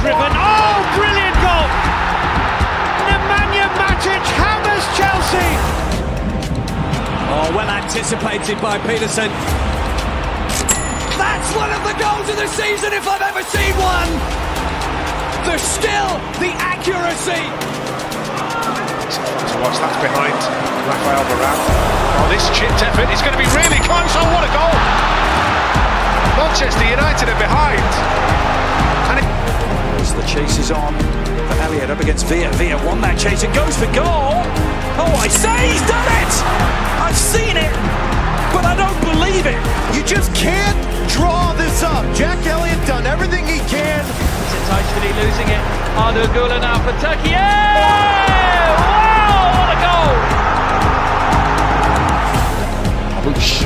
driven. Oh, brilliant goal! Nemanja Matic hammers Chelsea. Oh, well anticipated by Peterson. That's one of the goals of the season if I've ever seen one. The skill, the accuracy. So what's that behind Rafael Varane? Oh, this chipped effort is going to be really close. Oh, what a goal! Manchester United are behind. And As the chase is on for Elliott up against Villa. Villa won that chase and goes for goal. Oh, I say he's done it! I've seen it, but I don't believe it. You just can't draw this up. Jack Elliott done everything he can. Totally losing it. Arda Güler now for Turkey. Yeah! Wow, what a goal! Whoosh.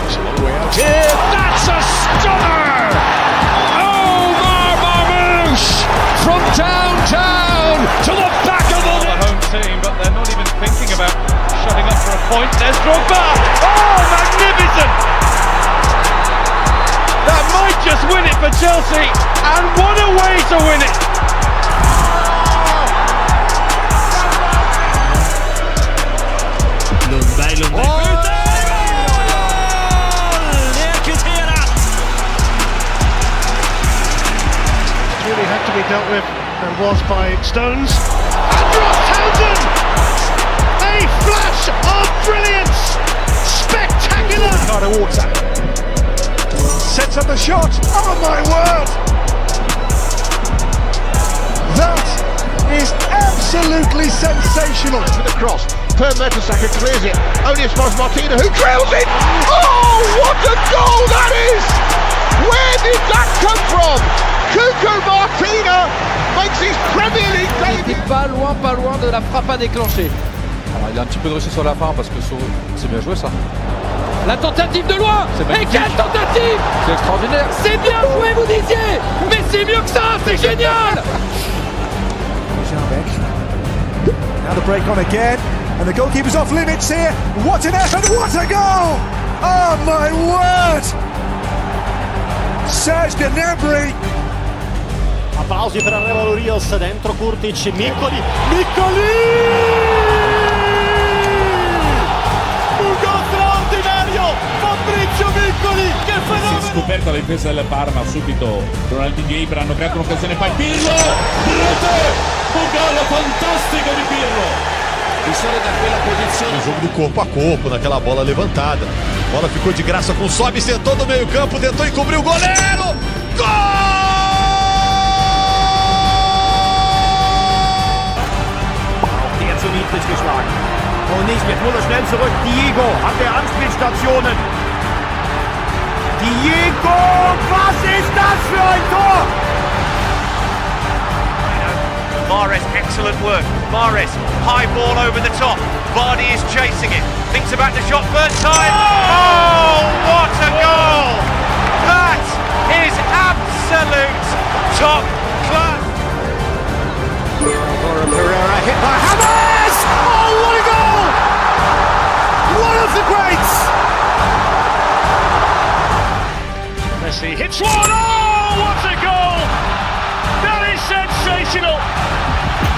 It's a long way out here. That's a stunner! Omar Marmoush from downtown to the back of the net. Home team, but they're not even thinking about shutting up for a point. There's Drogba. Oh, magnificent! That might just win it for Chelsea, and what a way to win it! Really had to be dealt with and was by Stones. And Ross Townsend! A flash of brilliance! Spectacular! Ricardo Water sets up the shot. Oh my word! That is absolutely sensational. For the cross, Per Mertesacker clears it. Only as far as Martina, who drills it. Oh, what a goal that is! Where did that come from? Cuco Martina makes his Premier League debut. Pas loin de la frappe à déclencher. Alors il a un petit peu de réussite sur la fin parce que c'est bien joué ça. La tentative de loin! Et quelle tentative! C'est extraordinaire! C'est bien joué, vous disiez! Mais c'est mieux que ça, c'est génial! Now the break on again, and the goalkeeper's off limits here. What an effort! What a goal! Oh my word! Serge Gnabry. Applausi per Arevalo Rios, dentro Kurtic, Miccoli! Un gol straordinario! Fabrizio Miccoli! Che Si è fenomeno! scoperta la difesa del Parma, subito Ronaldinho e Ibra hanno creato un'occasione, poi Pirlo! Rete! Un gol fantastico di Pirlo! E solo da quella posizione. Jogo do corpo a corpo, naquela bola levantada. Bola ficou de graça com o Sobe, sentou no meio campo, tentou encobrir o goleiro! Gol! Der zu niedrig geschlagen. Und nicht mit Muller schnell zurück. Diego hat der Anspielstationen. Diego, was ist das für ein Tor? Mahrez, excellent work. Mahrez, high ball over the top. Vardy is chasing it. Thinks about the shot, third time. Oh, what a goal! That is absolute top class. Laura Pereira hit by Hammers! Oh, what a goal! One of the greats! Messi hits one. Oh, what a goal! That is sensational!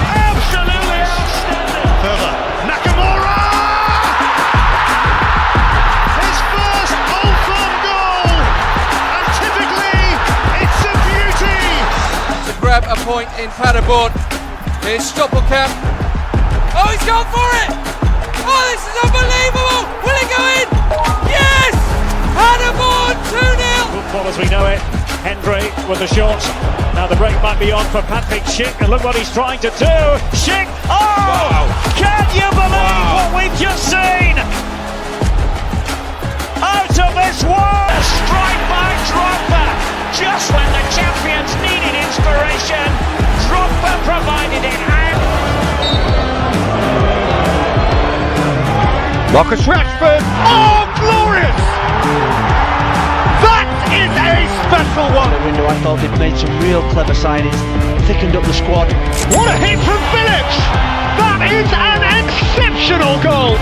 Absolutely outstanding! Further, Nakamura! His first Old Firm goal! And typically, it's a beauty! To grab a point in Paderborn. Here's Stoppelkamp. Oh, he's gone for it! Oh, this is unbelievable! Will it go in? Yes! Paderborn 2-0! Football as we know it. Hendry with the shot. Now the break might be on for Patrick Schick, and look what he's trying to do. Schick! Oh! Wow. Can you believe what we've just seen? Out of this world! A strike by Drogba. Just when the champions needed inspiration, Drogba provided it. Marcus Rashford! Oh, glorious! That is a special one! The window, I thought they'd made some real clever signings, thickened up the squad. What a hit from Phillips! That is an exceptional goal!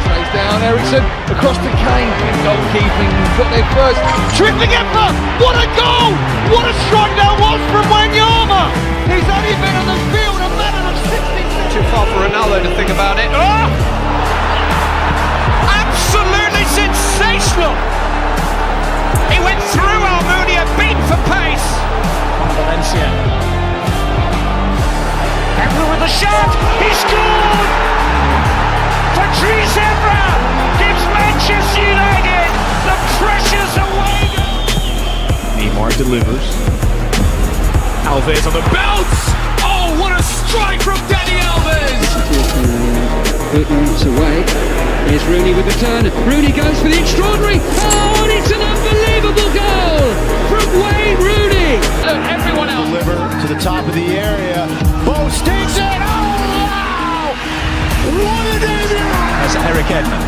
Plays down, Ericsson across to Kane. Good goalkeeping, got there first. Tripping Emperor! What a goal! What a strike that was from Wanyama! He's only been on the field a minute of 60 seconds. Too far for Ronaldo to think about it. Oh! Absolutely sensational! He went through Almunia, beat for pace. Valencia. Evra with a shot! He scored! Patrice Evra gives Manchester United the pressures away. Neymar delivers. Alves on the bounce! Oh, what a strike from Dani Alves! It's away. Here's Rooney with the turn. Rooney goes for the extraordinary. Oh, and it's an unbelievable goal from Wayne Rooney. Everyone else. Deliver to the top of the area. Bo sticks it. Oh, wow! What a debut! That's Eric Edman.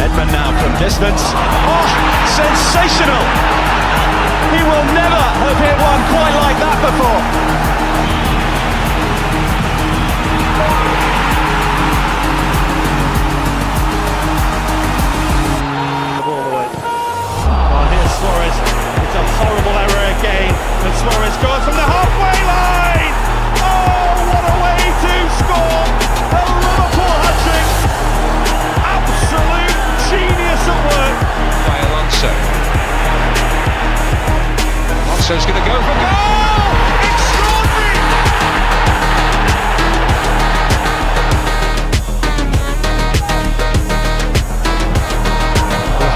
Edman now from distance. Oh, sensational! He will never have hit one quite like that before. Suarez, it's a horrible error again, and Suarez scores from the halfway line! Oh, what a way to score! A Liverpool hat-trick! Absolute genius at work! By Alonso. Alonso's going to go for goal! Extraordinary!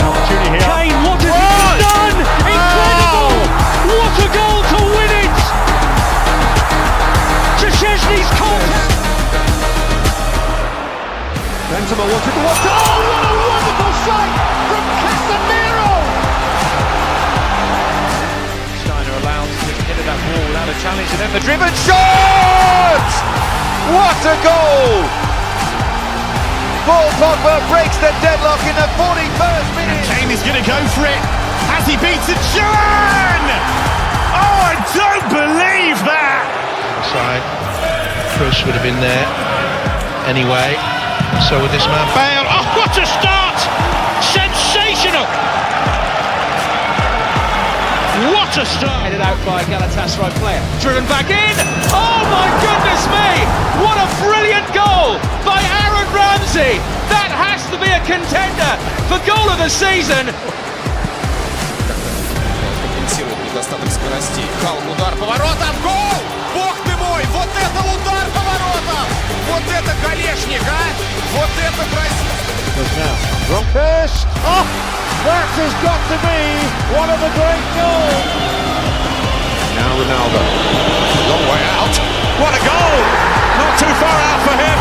Opportunity here. Kane, what has he done? Incredible! What a goal to win it! Szczesny's contact. Benzema wanted to watch. Oh, what a wonderful sight from Casemiro! Steiner allowed to hit that ball without a challenge, and then the driven shot! What a goal! Paul Pogba breaks the deadlock in the 41st minute. Kane is going to go for it as he beats it. John! Oh, I don't believe that! Side. Chris would have been there anyway. So with this man Bale. Oh, what a start! Sensational! What a start! Headed out by a Galatasaray player. Driven back in. Oh my goodness me! What a brilliant goal by Aaron Ramsey! That has to be a contender for goal of the season. Компенсирует недостаток скоростей. Кал, удар поворотом. Гол! Бог ты мой! Вот это удар поворотом! Вот это голешник, а! Вот это Wrong first. Oh, that has got to be one of the great goals. Now Ronaldo. Long way out. What a goal! Not too far out for him.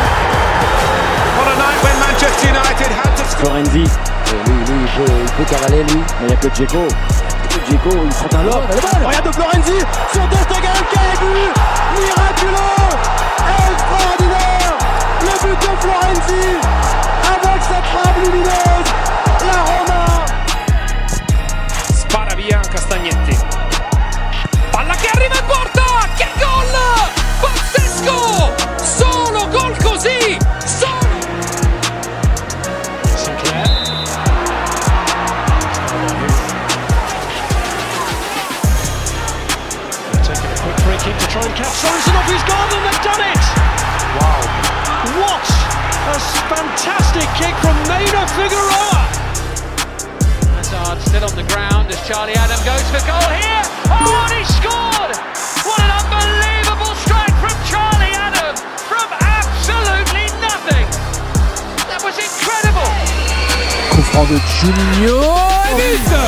What a night when Manchester United had to score. Florenzi. Il peut cavaler lui, mais il n'y a que Dzeko. Dzeko, ils sont à l'ordre. Regarde de Florenzi sur Ter Stegen, quel but miraculeux, extraordinaire. Le but de Florenzi avec cette frappe lumineuse. La Roma. Spara via Castagnetti. Palla che arriva in porta! Che gol! Pazzesco! Solo gol così! Solo! Sinclair. Taking a quick free kick to try and catch Sorensen off his guard, and they've done it! Wow. What a fantastic kick from Maina Figueroa! Hazard still on the ground as Charlie Adam goes for goal here! Oh, and he scored! What an unbelievable strike from Charlie Adam from absolutely nothing! That was incredible! Coup franc de Juninho. Et but!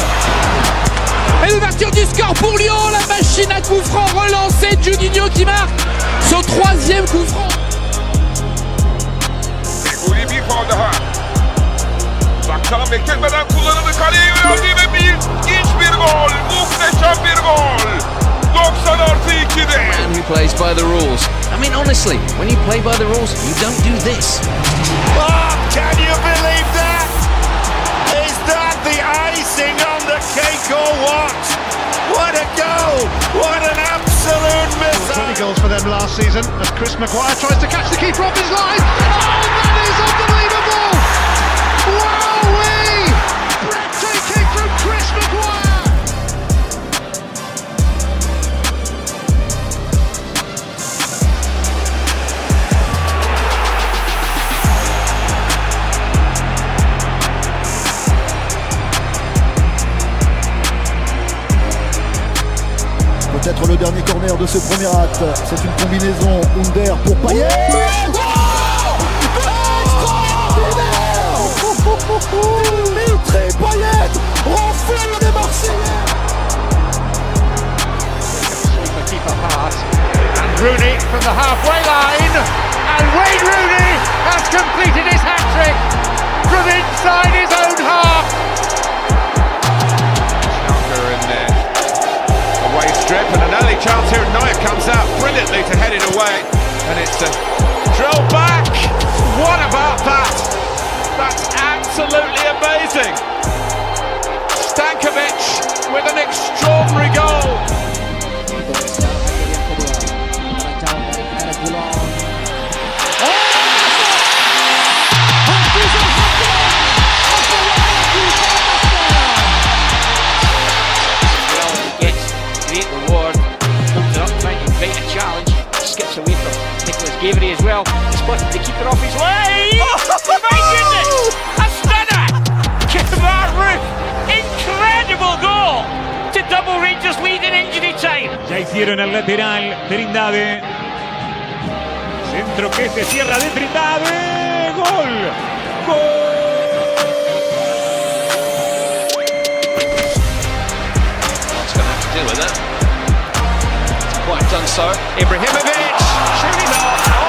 Et l'ouverture du score pour Lyon, la machine à coup franc relancée, Juninho qui marque son troisième coup franc. Golü daha. Bakalım bekletmeden kullanıldı. Kaleye yöneldi ve ilginç bir gol. Muhteşem bir gol. 90 artı 2'de. Man who plays by the rules. I mean, honestly, when you play by the rules, you don't do this. Oh, can you believe that? Is that the icing on the cake or what? What a goal! What an absolute missile! 20 goals for them last season as Chris Maguire tries to catch the keeper off his line. Oh, that is unbelievable! Wowee! Breathtaking from Chris Maguire! peut-être le dernier corner de ce premier acte. C'est une combinaison Under pour Payet. Très Payet refait le Marseillais. Keeper pass, and Rooney from the halfway line, and Wayne Rooney has completed his hat-trick from inside his own half. Schalke in there. Away strip and an early chance here. Neuer comes out brilliantly to head it away, and it's a drill back. What about that? That's absolutely amazing. Stankovic with an extraordinary goal. Great reward, pulls it up, trying to invite a challenge, skips away from Nicholas Gavery as well, spotted the keeper off his leg! Oh my goodness! A stunner! Kamaru! Incredible goal! To double Rangers lead in injury time! Ya hicieron el lateral, Trindade. Centro que se cierra de Trindade. ¡Gol! ¡Gol! Deal with it. Quite done so. Ibrahimovic, surely not.